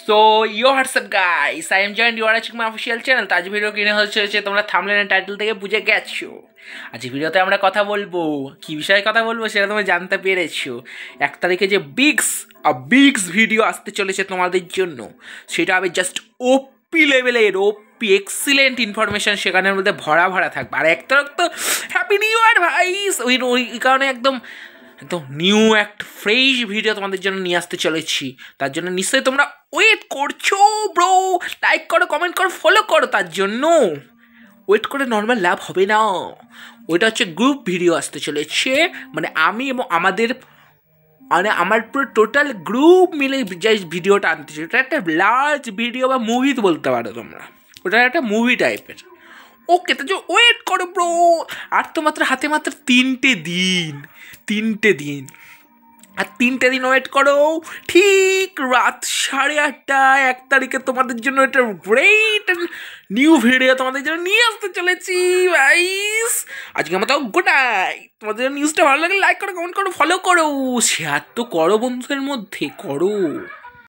So yo, what's up guys? I am joined. You are watching my official channel. তো আজ video কিনে হচ্ছে তোমরা থাম্বনেল এন্ড টাইটেল থেকে বুঝে গেছো। আজ ভিডিওতে আমরা কথা বলবো, কি বিষয়ে কথা বলবো সেটা তোমরা জানতে পেরেছো। 1 তারিখে যে বিগস ভিডিও আসতে চলেছে তোমাদের জন্য, সেটা হবে জাস্ট ওপি লেভেলের, ওপি এক্সিলেন্ট ইনফরমেশন সেখানের মধ্যে ভরা থাকবে। আর 1 তারিখ তো হ্যাপি নিউ ইয়ার ভাই, ওই কারণে একদম নিউ একটা ফ্রেশ ভিডিও তোমাদের জন্য নিয়ে আসতে চলেছি। তার জন্য নিশ্চয়ই তোমরা ওয়েট করছো ব্রো। লাইক করো, কমেন্ট করো, ফলো করো। তার জন্য ওয়েট করে নর্মাল লাভ হবে না। ওইটা হচ্ছে গ্রুপ ভিডিও আসতে চলেছে, মানে আমি এবং আমার পুরো টোটাল গ্রুপ মিলে যে ভিডিওটা আনতে চাই, ওটা একটা লার্জ ভিডিও বা মুভি বলতে পারো তোমরা। ওটা একটা মুভি টাইপের। ওকে, তো ওয়েট করো ব্রো। আর তো হাতে মাত্র 3টে দিন আর 3টে দিন ওয়েট করো। ঠিক রাত 8:30 1 তারিখে তোমাদের জন্য একটা গ্রেট নিউ ভিডিও তোমাদের জন্য নিয়ে আসতে চলেছি ভাইস। আজকে আমার তো গুড নাইট। তোমাদের নিউজটা ভালো লাগলে লাইক করো, কমেন্ট করো, ফলো করো, শেয়ার তো করো বন্ধুদের মধ্যে করো।